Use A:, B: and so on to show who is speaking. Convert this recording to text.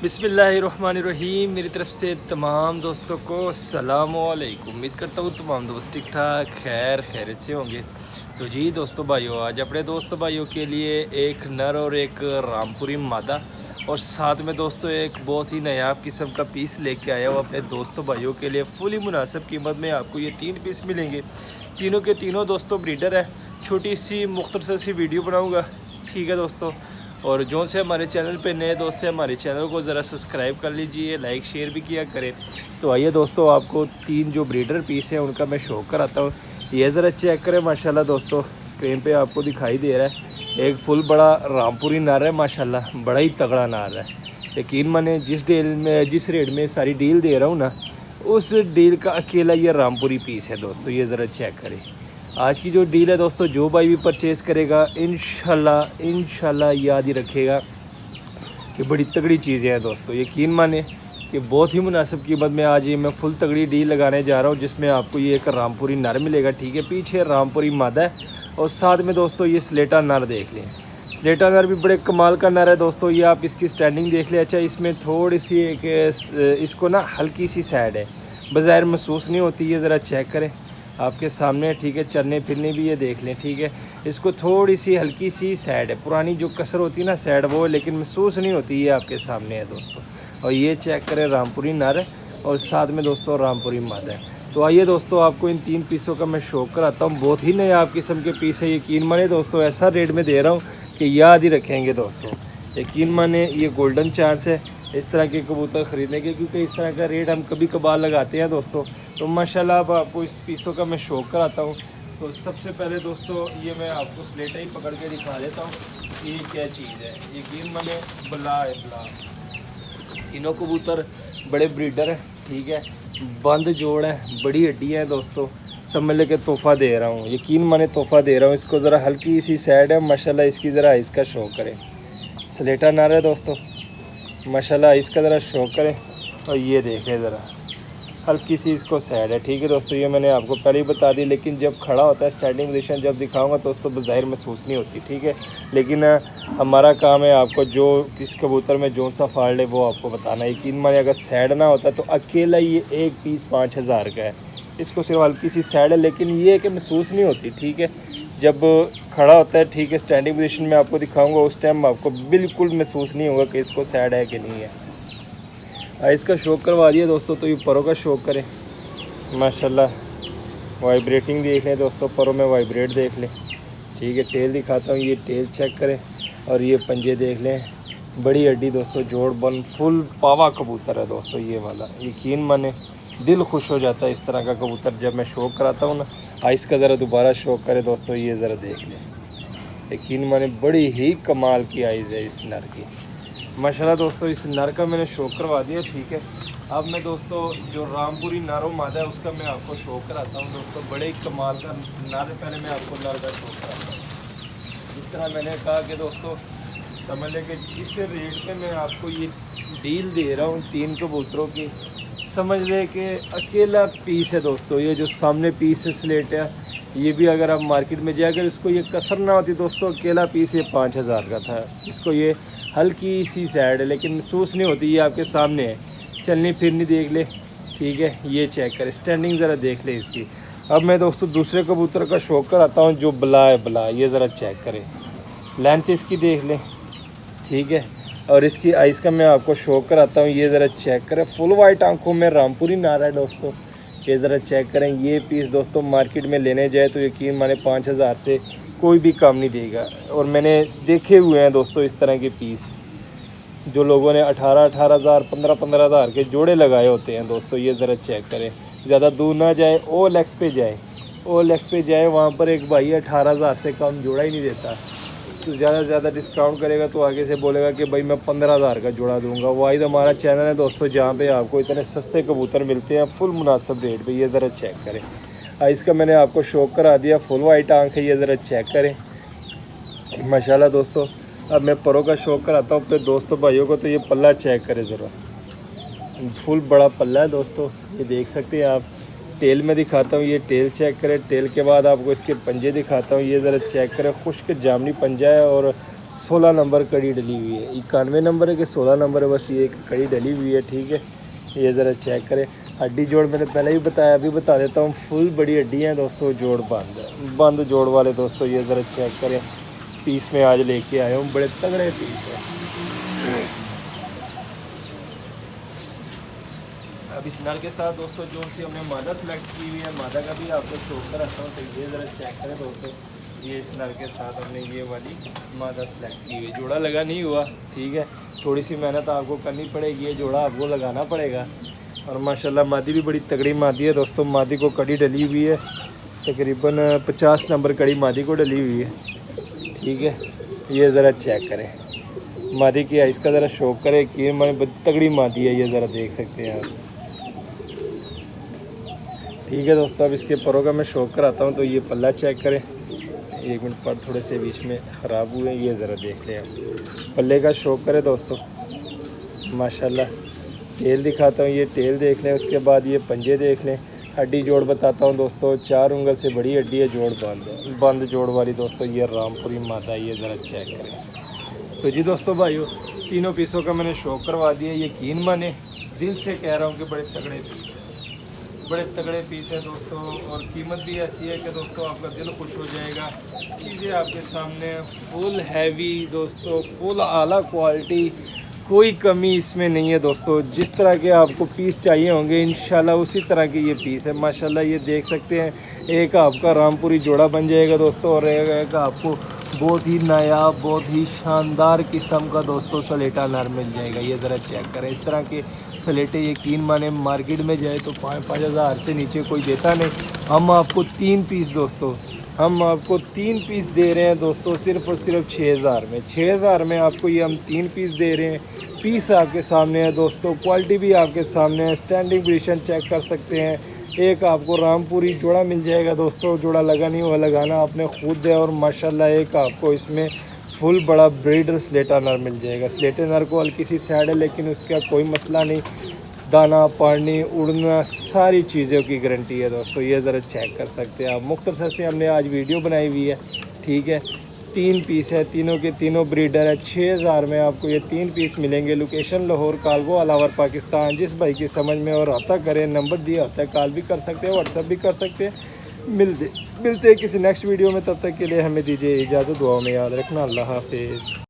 A: बिस्मिल्लाहिर्रहमानिर्रहीम। मेरी तरफ से तमाम दोस्तों को अस्सलाम वालेकुम। उम्मीद करता हूँ तमाम दोस्त ठीक ठाक खैरियत से होंगे। तो जी दोस्तों भाइयों, आज अपने दोस्तों भाइयों के लिए एक नर और एक रामपुरी मादा और साथ में दोस्तों एक बहुत ही नायाब किस्म का पीस लेके आया हूँ अपने दोस्तों भाइयों के लिए। फुली मुनासिब कीमत में आपको ये 3 पीस मिलेंगे। तीनों के तीनों दोस्तों ब्रीडर है। छोटी सी मुख्तसर सी वीडियो बनाऊँगा, ठीक है दोस्तों। और जो से हमारे चैनल पे नए दोस्त हैं, हमारे चैनल को ज़रा सब्सक्राइब कर लीजिए, लाइक शेयर भी किया करें। तो आइए दोस्तों, आपको 3 जो ब्रीडर पीस हैं उनका मैं शो कराता हूँ। ये ज़रा चेक करें माशाल्लाह दोस्तों, स्क्रीन पे आपको दिखाई दे रहा है। एक फुल बड़ा रामपुरी नार है माशाल्लाह, बड़ा ही तगड़ा नार है। यकीन माने जिस रेट में सारी डील दे रहा हूँ ना, उस डील का अकेला ये रामपुरी पीस है दोस्तों। ये ज़रा चेक करें। आज की जो डील है दोस्तों, जो भाई भी परचेज़ करेगा इंशाल्लाह याद ही रखेगा कि बड़ी तगड़ी चीज़ें हैं दोस्तों। यकीन माने कि बहुत ही मुनासिब कीमत में आज ये मैं फुल तगड़ी डील लगाने जा रहा हूँ, जिसमें आपको ये एक रामपुरी नर मिलेगा, ठीक है। पीछे रामपुरी मादा है और साथ में दोस्तों ये स्लेटा नर देख लें। स्लेटा नर भी बड़े कमाल का नर है दोस्तों। ये आप इसकी स्टैंडिंग देख लें। अच्छा, इसमें थोड़ी सी इसको ना हल्की सी सैड है, बज़ाहिर महसूस नहीं होती। ये ज़रा चेक करें आपके सामने, ठीक है। चलने फिरने भी ये देख लें, ठीक है। इसको थोड़ी सी हल्की सी सैड है, पुरानी जो कसर होती है ना सैड, वो लेकिन महसूस नहीं होती। ये आपके सामने है दोस्तों। और ये चेक करें रामपुरी नर और साथ में दोस्तों रामपुरी मादा है। तो आइए दोस्तों, आपको इन 3 पीसों का मैं शौक कराता हूँ। बहुत ही नायाब किस्म के पीस है। यकीन माने दोस्तों, ऐसा रेट में दे रहा हूँ कि याद ही रखेंगे दोस्तों। यकीन माने ये गोल्डन चांस है इस तरह के कबूतर ख़रीदने के, क्योंकि इस तरह का रेट हम कभी कभार लगाते हैं दोस्तों। तो माशाल्लाह अब आपको इस पीसों का मैं शौक कराता हूँ। तो सबसे पहले दोस्तों ये मैं आपको स्लेटा ही पकड़ के दिखा देता हूँ कि ये क्या चीज़ है। यकीन माने बला है बला। तीनों कबूतर बड़े ब्रीडर हैं, ठीक है। बंद जोड़ है, बड़ी हड्डी है दोस्तों। समझ ले के तोहफ़ा दे रहा हूँ। यकीन माने तोहफ़ा दे रहा हूँ। इसको ज़रा हल्की सी सैड है माशाल्लाह, इसकी ज़रा इसका शौक करें। स्लेटा नर है दोस्तों माशाल्लाह, इसका ज़रा शौक करें। और ये देखें ज़रा हल्की सी इसको सैड है, ठीक है दोस्तों। ये मैंने आपको पहले ही बता दी, लेकिन जब खड़ा होता है स्टैंडिंग पोजीशन जब दिखाऊंगा दोस्तों बज़ाहिर महसूस नहीं होती, ठीक है। लेकिन हमारा काम है आपको जो किस कबूतर में जो सा फॉल्ट है वो आपको बताना। यकीन माने अगर सैड ना होता तो अकेला ये एक पीस 5000 का है। इसको सिर्फ हल्की सी सैड है, लेकिन ये कि महसूस नहीं होती, ठीक है। जब खड़ा होता है, ठीक है, स्टैंडिंग पोजीशन में आपको दिखाऊंगा, उस टाइम आपको बिल्कुल महसूस नहीं होगा कि इसको सैड है कि नहीं है। इसका शौक करवा दिया दोस्तों। तो ये परों का शौक करें माशाल्लाह। वाइब्रेटिंग देख लें दोस्तों, परों में वाइब्रेट देख लें, ठीक है। टेल दिखाता हूँ, ये टेल चेक करें और ये पंजे देख लें। बड़ी हड्डी दोस्तों, जोड़ बन फुल पावा कबूतर है दोस्तों ये वाला। यकीन माने दिल खुश हो जाता है इस तरह का कबूतर जब मैं शौक कराता हूँ ना। आइस का ज़रा दोबारा शौक करें दोस्तों, ये ज़रा देख लें। यकीन माने बड़ी ही कमाल की आइज़ है इस नर की माशाल्लाह दोस्तों। इस नर का मैंने शौक करवा दिया, ठीक है। अब मैं दोस्तों जो रामपुरी नारो मादा है उसका मैं आपको शौक कराता हूँ दोस्तों। बड़े ही कमाल का नर, पहले मैं आपको नर का शौक कराता हूँ। जिस तरह मैंने कहा कि दोस्तों समझ लें कि जिस रेट पे मैं आपको ये डील दे रहा हूँ 3 कबूतरों की, समझ लें कि अकेला पीस है दोस्तों। ये जो सामने पीस है स्लेट है, ये भी अगर आप मार्केट में जाए, अगर इसको ये कसर ना होती दोस्तों, अकेला पीस ये 5000 का था। इसको ये हल्की सी सैड है लेकिन महसूस नहीं होती। ये आपके सामने है, चलनी फिरनी देख ले, ठीक है। ये चेक करें, स्टैंडिंग ज़रा देख ले इसकी। अब मैं दोस्तों दूसरे कबूतर का शौक कराता हूँ जो बला है बला। ये ज़रा चेक करें, लेंथ इसकी देख लें, ठीक है। और इसकी आइस का मैं आपको शौक कराता हूँ। ये ज़रा चेक करें, फुल वाइट आंखों में रामपुरी नार है दोस्तों। ये ज़रा चेक करें। ये पीस दोस्तों मार्केट में लेने जाए तो यकीन माने 5000 से कोई भी काम नहीं देगा। और मैंने देखे हुए हैं दोस्तों इस तरह के पीस, जो लोगों ने 18,000 15,000 के जोड़े लगाए होते हैं दोस्तों। ये ज़रा चेक करें। ज़्यादा दूर ना जाए, OLX पे जाए, OLX पे जाए, वहाँ पर एक भाई 18,000 से कम जोड़ा ही नहीं देता। तो ज़्यादा से ज़्यादा डिस्काउंट करेगा तो आगे से बोलेगा कि भाई मैं 15,000 का जोड़ा दूंगा। वाहिद हमारा चैनल है दोस्तों जहाँ पे आपको इतने सस्ते कबूतर मिलते हैं फुल मुनासिब रेट पे। ये ज़रा चेक करें। इसका मैंने आपको शौक करा दिया, फुल वाइट आंख है। ये ज़रा चेक करें माशाल्लाह दोस्तों। अब मैं परों का शौक कराता हूँ अपने दोस्तों भाइयों को। तो ये पल्ला चेक करें ज़रा, फुल बड़ा पल्ला है दोस्तों, ये देख सकते हैं आप। टेल में दिखाता हूँ, ये टेल चेक करें। टेल के बाद आपको इसके पंजे दिखाता हूँ। ये ज़रा चेक करें, खुश्क जामनी पंजा है और 16 नंबर कड़ी डली हुई है। 91 नंबर है कि 16 नंबर है, बस ये एक कड़ी डली हुई है। ठीक है, ये ज़रा चेक करें। हड्डी जोड़ मैंने पहले ही बताया, अभी बता देता हूँ। फुल बड़ी हड्डी है दोस्तों, जोड़ बंद जोड़ वाले दोस्तों। ये ज़रा चेक करें, पीस में आज लेके आया हूँ, बड़े तगड़े पीस है। अब इस नर के साथ दोस्तों जो सी हमने मादा सेलेक्ट की हुई है, मादा का भी आपको शो कर रखता हूँ। तो ये ज़रा चेक करें दोस्तों, ये इस नर के साथ हमने ये वाली मादा सेलेक्ट की हुई है। जोड़ा लगा नहीं हुआ, ठीक है, थोड़ी सी मेहनत आपको करनी पड़ेगी, ये जोड़ा आपको लगाना पड़ेगा। और माशाल्लाह मादी भी बड़ी तगड़ी मादी है दोस्तों। मादी को कड़ी डली हुई है, तकरीबन 50 नंबर कड़ी मादी को डली हुई है। ठीक है, ये ज़रा चेक करें मादी की आइस का ज़रा शौक करें कि मैंने तगड़ी मादी है, ये ज़रा देख सकते हैं आप। ठीक है दोस्तों, अब इसके परों का मैं शौक कराता हूँ। तो ये पल्ला चेक करें, 1 मिनट पर थोड़े से बीच में ख़राब हुए, ये ज़रा देख लें आप। पल्ले का शौक करें दोस्तों, माशाल्लाह। टेल दिखाता हूँ, ये टेल देख लें, उसके बाद ये पंजे देख लें। हड्डी जोड़ बताता हूँ दोस्तों, 4 उंगल से बड़ी हड्डी है, जोड़ बंद जोड़ वाली दोस्तों। ये रामपुरी मादा, ये ज़रा चेक करें। तो जी दोस्तों भाइयों, तीनों पीसों का मैंने शौक करवा दिया। यकीन माने, दिल से कह रहा हूँ कि बड़े तगड़े पीस हैं, बड़े तगड़े पीस हैं दोस्तों। और कीमत भी ऐसी है कि दोस्तों आपका दिल खुश हो जाएगा। चीज़ें आपके सामने फुल हैवी दोस्तों, फुल आला क्वालिटी, कोई कमी इसमें नहीं है दोस्तों। जिस तरह के आपको पीस चाहिए होंगे इंशाल्लाह उसी तरह के ये पीस है। माशाल्लाह ये देख सकते हैं, एक आपका रामपुरी जोड़ा बन जाएगा दोस्तों, और एक आपको बहुत ही नायाब, बहुत ही शानदार किस्म का दोस्तों सलेटा नर मिल जाएगा। ये ज़रा चेक करें, इस तरह के सलेटे यकीन माने मार्केट में जाए तो 5-5 हज़ार से नीचे कोई देता नहीं। हम आपको 3 पीस दोस्तों, हम आपको 3 पीस दे रहे हैं दोस्तों, सिर्फ़ और सिर्फ 6,000 में। 6,000 में आपको ये हम 3 पीस दे रहे हैं। पीस आपके सामने है दोस्तों, क्वालिटी भी आपके सामने है, स्टैंडिंग पोजीशन चेक कर सकते हैं। एक आपको रामपुरी जोड़ा मिल जाएगा दोस्तों, जोड़ा लगा नहीं हुआ, लगाना आपने खुद है। और माशाल्लाह एक आपको इसमें फुल बड़ा ब्रीडर स्लेटा नर मिल जाएगा। स्लेटे नर को हल्की सी सैड है, लेकिन उसका कोई मसला नहीं, दाना पानी उड़ना सारी चीज़ों की गारंटी है दोस्तों। ये ज़रा चेक कर सकते हैं आप। मुख्तसर से हमने आज वीडियो बनाई हुई है। ठीक है, 3 पीस है, तीनों के तीनों ब्रीडर है। 6,000 में आपको ये 3 पीस मिलेंगे। लोकेशन लाहौर, कालगो, अलावर, पाकिस्तान। जिस भाई की समझ में और आता करें, नंबर दिया होता है, कॉल भी कर सकते हैं, व्हाट्सअप भी कर सकते हैं। मिलते हैं किसी नेक्स्ट वीडियो में, तब तक के लिए हमें दीजिए इजाज़त। दुआ में याद रखना। अल्लाह हाफिज़।